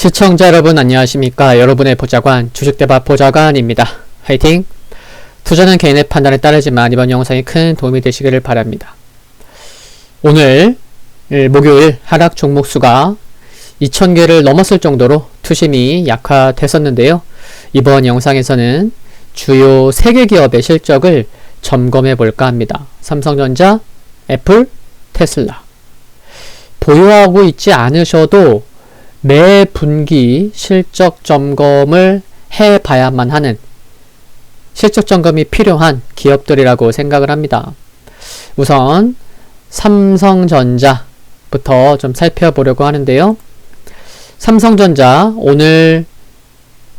시청자 여러분 안녕하십니까. 여러분의 보좌관 주식대박 보좌관입니다. 화이팅! 투자는 개인의 판단에 따르지만 이번 영상이 큰 도움이 되시기를 바랍니다. 오늘 목요일 하락 종목수가 2000개를 넘었을 정도로 투심이 약화됐었는데요. 이번 영상에서는 주요 3개 기업의 실적을 점검해 볼까 합니다. 삼성전자, 애플, 테슬라. 보유하고 있지 않으셔도 매 분기 실적 점검을 해봐야만 하는 실적 점검이 필요한 기업들이라고 생각을 합니다. 우선 삼성전자부터 좀 살펴보려고 하는데요. 삼성전자 오늘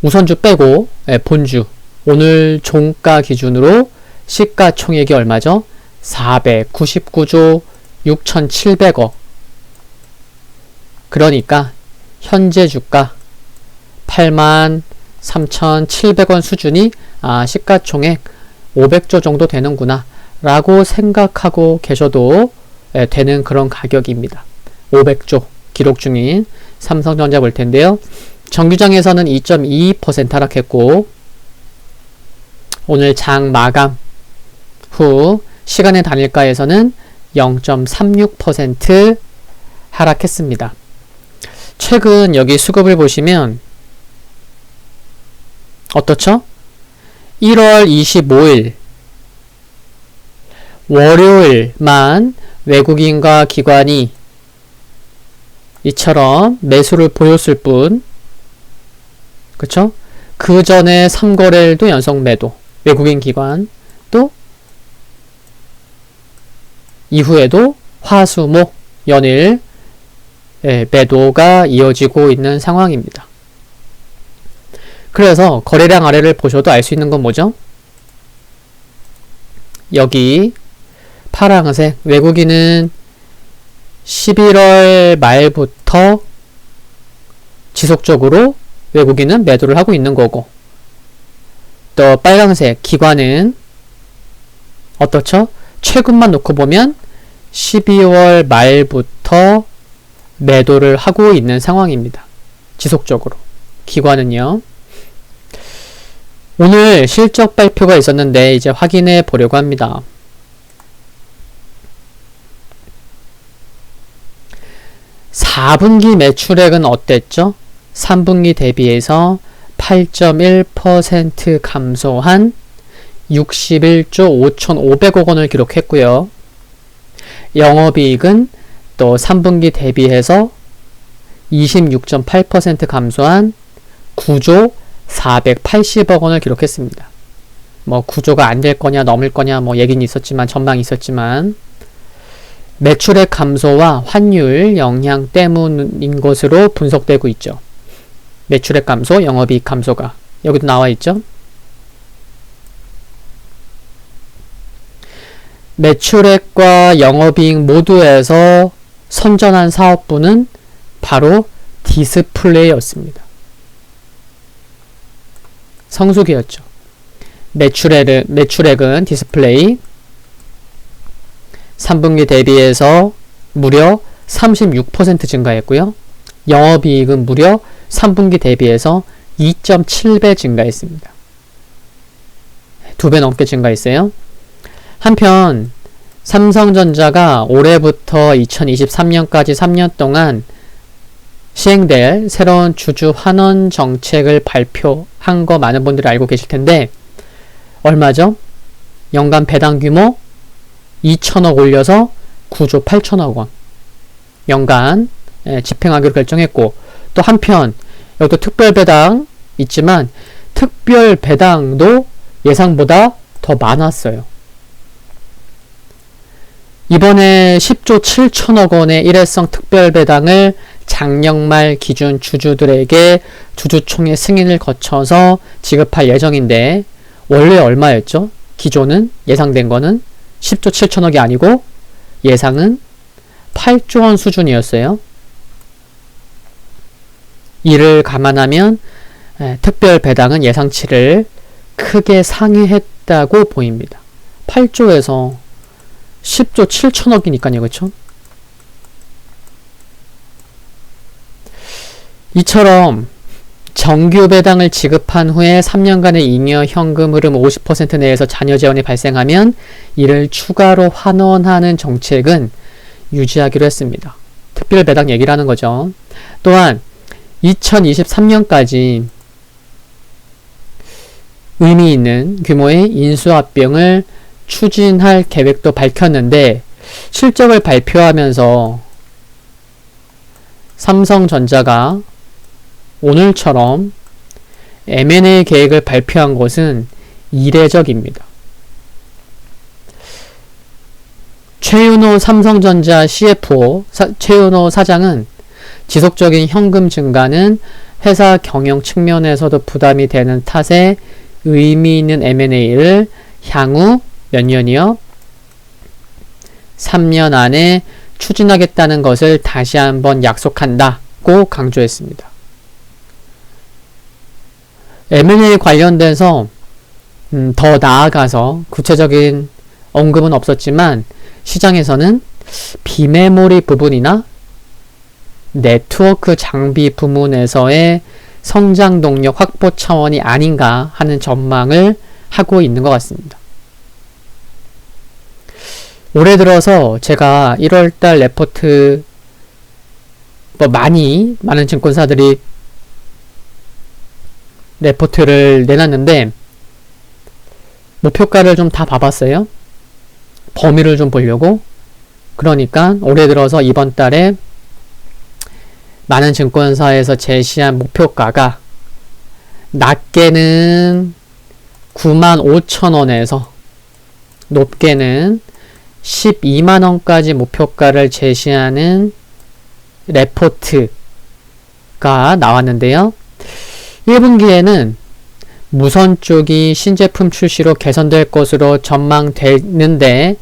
우선주 빼고 본주 오늘 종가 기준으로 시가총액이 얼마죠? 499조 6,700억. 그러니까 현재 주가 83,700원 수준이 시가총액 500조 정도 되는구나 라고 생각하고 계셔도 되는 그런 가격입니다. 500조 기록 중인 삼성전자 볼 텐데요. 정규장에서는 2.22% 하락했고 오늘 장 마감 후 시간의 단일가에서는 0.36% 하락했습니다. 최근 여기 수급을 보시면 어떻죠? 1월 25일 월요일만 외국인과 기관이 이처럼 매수를 보였을 뿐, 그쵸? 그 전에 3거래일도 연속 매도, 외국인 기관, 또 이후에도 화, 수, 목, 연일 매도가 이어지고 있는 상황입니다. 그래서 거래량 아래를 보셔도 알 수 있는 건 뭐죠? 여기 파란색 외국인은 11월 말부터 지속적으로 외국인은 매도를 하고 있는 거고, 또 빨간색 기관은 어떻죠? 최근만 놓고 보면 12월 말부터 매도를 하고 있는 상황입니다. 지속적으로. 기관은요. 오늘 실적 발표가 있었는데 이제 확인해 보려고 합니다. (4분기) 매출액은 어땠죠? 3분기 대비해서 8.1% 감소한 61조 5,500억 원을 기록했고요. 영업이익은 또 3분기 대비해서 26.8% 감소한 9조 480억 원을 기록했습니다. 뭐 9조가 안 될 거냐 넘을 거냐 뭐 얘기는 있었지만 전망이 있었지만 매출액 감소와 환율 영향 때문인 것으로 분석되고 있죠. 매출액 감소, 영업이익 감소가 여기도 나와 있죠. 매출액과 영업이익 모두에서 선전한 사업부는 바로 디스플레이였습니다. 성수기였죠. 매출액은 디스플레이 3분기 대비해서 무려 36% 증가했고요. 영업이익은 무려 3분기 대비해서 2.7배 증가했습니다. 2배 넘게 증가했어요. 한편 삼성전자가 올해부터 2023년까지 3년 동안 시행될 새로운 주주 환원 정책을 발표한 거 많은 분들이 알고 계실 텐데 얼마죠? 연간 배당 규모 2천억 올려서 9조 8천억 원 연간 집행하기로 결정했고, 또 한편 여기도 특별 배당 있지만 특별 배당도 예상보다 더 많았어요. 이번에 10조 7천억 원의 일회성 특별 배당을 작년 말 기준 주주들에게 주주총회 승인을 거쳐서 지급할 예정인데 원래 얼마였죠? 기존은 예상된 거는 10조 7천억이 아니고 예상은 8조 원 수준이었어요. 이를 감안하면 특별 배당은 예상치를 크게 상회했다고 보입니다. 8조에서 10조 7천억이니까요. 그렇죠? 이처럼 정규 배당을 지급한 후에 3년간의 잉여 현금 흐름 50% 내에서 자녀 재원이 발생하면 이를 추가로 환원하는 정책은 유지하기로 했습니다. 특별 배당 얘기를 하는 거죠. 또한 2023년까지 의미 있는 규모의 인수합병을 추진할 계획도 밝혔는데 실적을 발표하면서 삼성전자가 오늘처럼 M&A 계획을 발표한 것은 이례적입니다. 최윤호 삼성전자 CFO, 최윤호 사장은 지속적인 현금 증가는 회사 경영 측면에서도 부담이 되는 탓에 의미 있는 M&A를 향후 몇 년이요? 3년 안에 추진하겠다는 것을 다시 한번 약속한다고 강조했습니다. M&A 관련돼서 더 나아가서 구체적인 언급은 없었지만 시장에서는 비메모리 부분이나 네트워크 장비 부문에서의 성장 동력 확보 차원이 아닌가 하는 전망을 하고 있는 것 같습니다. 올해 들어서 제가 1월달 레포트 많은 증권사들이 레포트를 내놨는데 목표가를 좀 다 봐봤어요. 범위를 좀 보려고. 그러니까 올해 들어서 이번 달에 많은 증권사에서 제시한 목표가가 낮게는 95,000원에서 높게는 120,000원까지 목표가를 제시하는 레포트가 나왔는데요. 1분기에는 무선 쪽이 신제품 출시로 개선될 것으로 전망되는데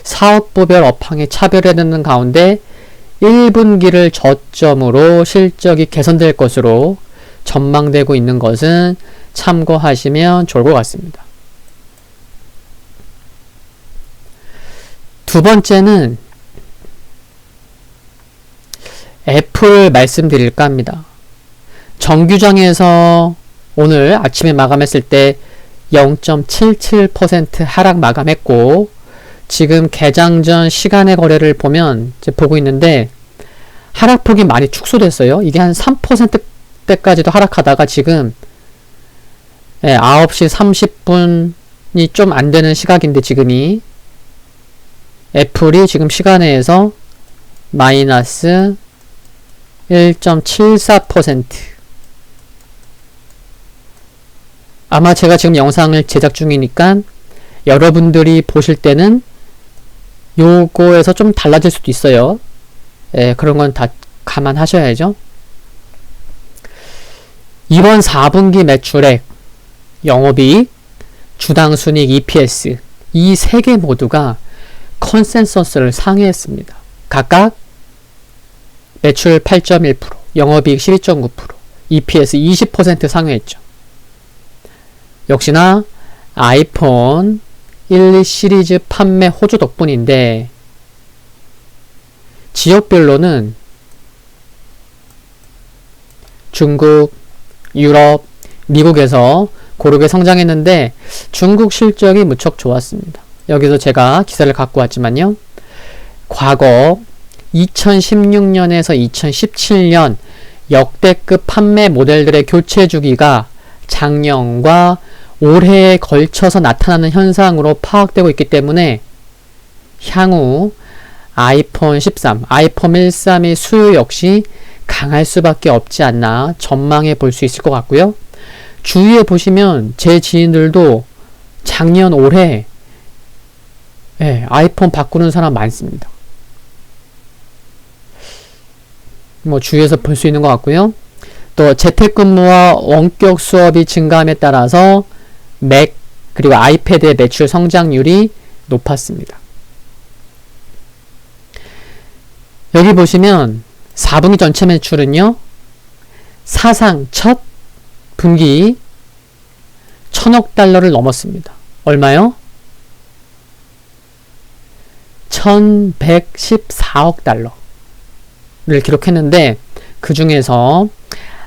사업부별 업황이 차별화되는 가운데 1분기를 저점으로 실적이 개선될 것으로 전망되고 있는 것은 참고하시면 좋을 것 같습니다. 두 번째는 애플 말씀드릴까 합니다. 정규장에서 오늘 아침에 마감했을 때 0.77% 하락 마감했고 지금 개장 전 시간의 거래를 보면 이제 보고 있는데 하락폭이 많이 축소됐어요. 이게 한 3%대까지도 하락하다가 지금 9시 30분이 좀 안 되는 시각인데 지금이 애플이 지금 시간에서 마이너스 1.74%. 아마 제가 지금 영상을 제작 중이니까 여러분들이 보실 때는 요거에서 좀 달라질 수도 있어요. 그런 건 다 감안하셔야죠. 이번 4분기 매출액, 영업이익, 주당순이익, EPS 이 세 개 모두가 컨센서스를 상회했습니다. 각각 매출 8.1%, 영업이익 12.9%, EPS 20% 상회했죠. 역시나 아이폰 1, 2 시리즈 판매 호조 덕분인데 지역별로는 중국, 유럽, 미국에서 고르게 성장했는데 중국 실적이 무척 좋았습니다. 여기서 제가 기사를 갖고 왔지만요. 과거 2016년에서 2017년 역대급 판매 모델들의 교체 주기가 작년과 올해에 걸쳐서 나타나는 현상으로 파악되고 있기 때문에 향후 아이폰 13, 아이폰 13의 수요 역시 강할 수밖에 없지 않나 전망해 볼 수 있을 것 같고요. 주위에 보시면 제 지인들도 작년 올해 아이폰 바꾸는 사람 많습니다. 뭐 주위에서 볼 수 있는 것 같고요. 또 재택근무와 원격 수업이 증가함에 따라서 맥 그리고 아이패드의 매출 성장률이 높았습니다. 여기 보시면 4분기 전체 매출은요. 사상 첫 분기 1,000억 달러를 넘었습니다. 얼마요? 1,114억 달러를 기록했는데 그 중에서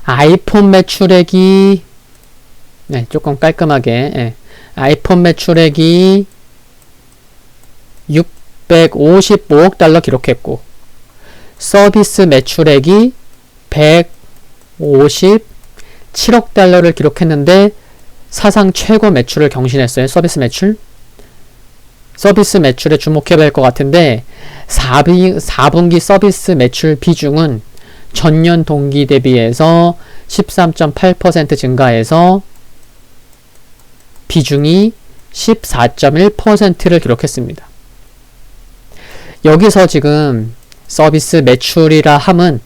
아이폰 매출액이 네, 조금 깔끔하게 예. 아이폰 매출액이 655억 달러 기록했고 서비스 매출액이 157억 달러를 기록했는데 사상 최고 매출을 경신했어요. 서비스 매출. 서비스 매출에 주목해봐야 할 것 같은데 4분기 서비스 매출 비중은 전년 동기 대비해서 13.8% 증가해서 비중이 14.1%를 기록했습니다. 여기서 지금 서비스 매출이라 함은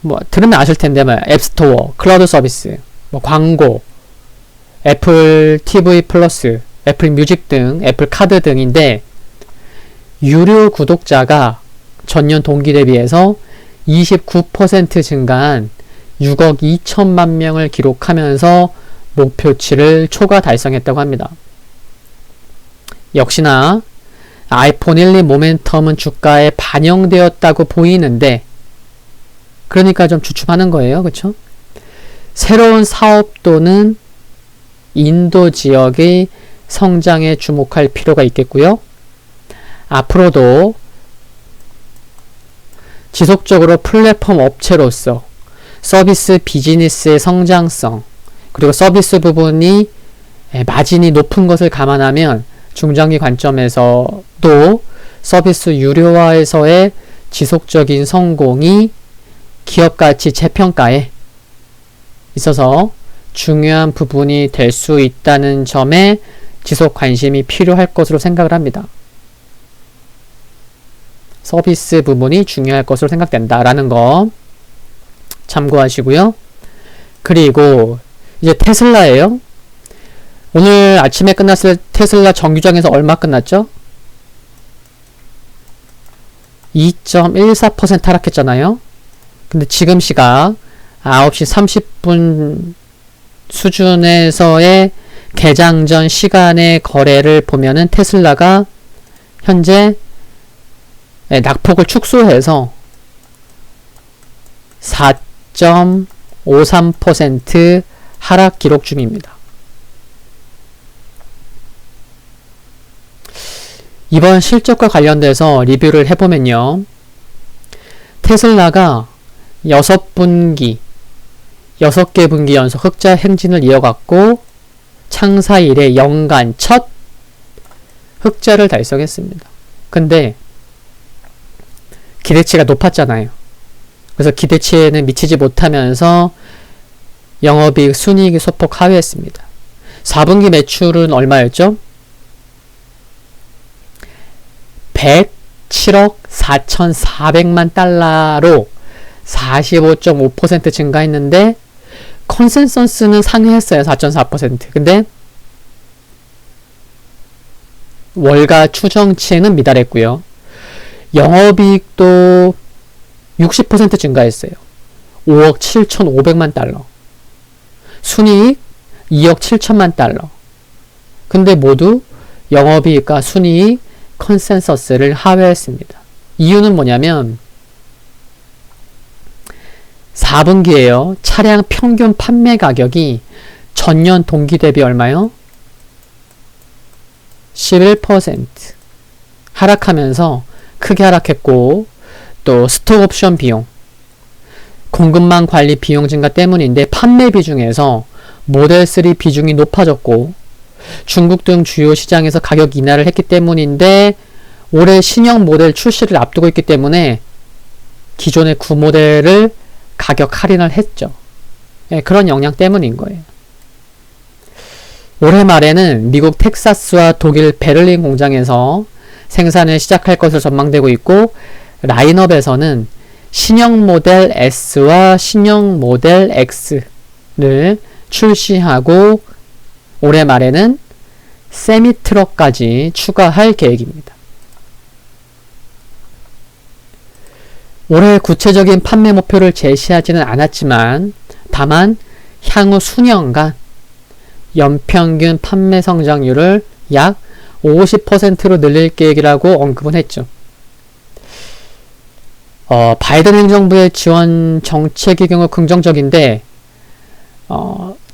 뭐 들으면 아실 텐데 뭐 앱스토어, 클라우드 서비스, 뭐 광고, 애플 TV 플러스, 애플 뮤직 등, 애플 카드 등인데 유료 구독자가 전년 동기 대비해서 29% 증가한 6억 2천만 명을 기록하면서 목표치를 초과 달성했다고 합니다. 역시나 아이폰 12 모멘텀은 주가에 반영되었다고 보이는데 그러니까 좀 주춤하는 거예요. 그쵸? 새로운 사업도는 인도 지역의 성장에 주목할 필요가 있겠고요. 앞으로도 지속적으로 플랫폼 업체로서 서비스 비즈니스의 성장성 그리고 서비스 부분이 마진이 높은 것을 감안하면 중장기 관점에서도 서비스 유료화에서의 지속적인 성공이 기업가치 재평가에 있어서 중요한 부분이 될 수 있다는 점에 지속 관심이 필요할 것으로 생각을 합니다. 서비스 부분이 중요할 것으로 생각된다라는 거 참고하시고요. 그리고 이제 테슬라예요. 오늘 아침에 끝났을 테슬라 정규장에서 얼마 끝났죠? 2.14% 하락했잖아요. 근데 지금 시각 9시 30분 수준에서의 개장 전 시간의 거래를 보면은 테슬라가 현재 낙폭을 축소해서 4.53% 하락 기록 중입니다. 이번 실적과 관련돼서 리뷰를 해보면요. 테슬라가 6개 분기 연속 흑자 행진을 이어갔고 창사 이래 연간 첫 흑자를 달성했습니다. 근데 기대치가 높았잖아요. 그래서 기대치에는 미치지 못하면서 영업이익 순이익이 소폭 하회했습니다. 4분기 매출은 얼마였죠? 107억 4,400만 달러로 45.5% 증가했는데 컨센서스는 상회했어요. 4.4%. 근데 월가 추정치에는 미달했고요. 영업이익도 60% 증가했어요. 5억 7,500만 달러. 순이익 2억 7천만 달러. 근데 모두 영업이익과 순이익 컨센서스를 하회했습니다. 이유는 뭐냐면 4분기에요. 차량 평균 판매 가격이 전년 동기 대비 얼마요? 11% 하락하면서 크게 하락했고 또 스톡 옵션 비용, 공급망 관리 비용 증가 때문인데 판매 비중에서 모델 3 비중이 높아졌고 중국 등 주요 시장에서 가격 인하를 했기 때문인데 올해 신형 모델 출시를 앞두고 있기 때문에 기존의 구모델을 가격 할인을 했죠. 예, 그런 영향 때문인 거예요. 올해 말에는 미국 텍사스와 독일 베를린 공장에서 생산을 시작할 것으로 전망되고 있고 라인업에서는 신형 모델 S와 신형 모델 X를 출시하고 올해 말에는 세미트럭까지 추가할 계획입니다. 올해 구체적인 판매 목표를 제시하지는 않았지만 다만 향후 수년간 연평균 판매 성장률을 약 50%로 늘릴 계획이라고 언급은 했죠. 바이든 행정부의 지원 정책의 경우 긍정적인데,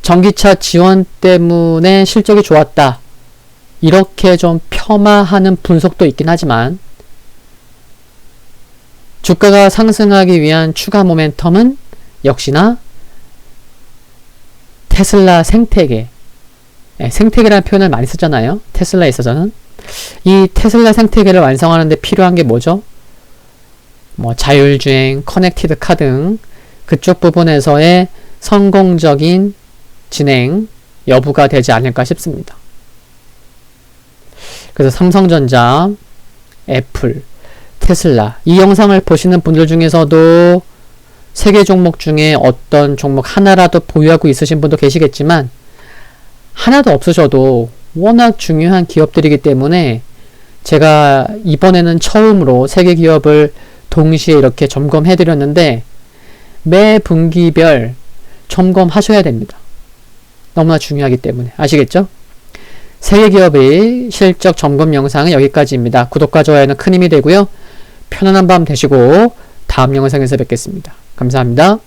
전기차 지원 때문에 실적이 좋았다. 이렇게 좀 폄하하는 분석도 있긴 하지만, 주가가 상승하기 위한 추가 모멘텀은 역시나 테슬라 생태계, 생태계라는 표현을 많이 쓰잖아요. 테슬라에 있어서는. 이 테슬라 생태계를 완성하는 데 필요한 게 뭐죠? 뭐 자율주행, 커넥티드 카 등 그쪽 부분에서의 성공적인 진행 여부가 되지 않을까 싶습니다. 그래서 삼성전자, 애플, 테슬라 이 영상을 보시는 분들 중에서도 3개 종목 중에 어떤 종목 하나라도 보유하고 있으신 분도 계시겠지만 하나도 없으셔도 워낙 중요한 기업들이기 때문에 제가 이번에는 처음으로 3개 기업을 동시에 이렇게 점검해 드렸는데 매 분기별 점검하셔야 됩니다. 너무나 중요하기 때문에 아시겠죠? 3개 기업의 실적 점검 영상은 여기까지입니다. 구독과 좋아요는 큰 힘이 되고요. 편안한 밤 되시고 다음 영상에서 뵙겠습니다. 감사합니다.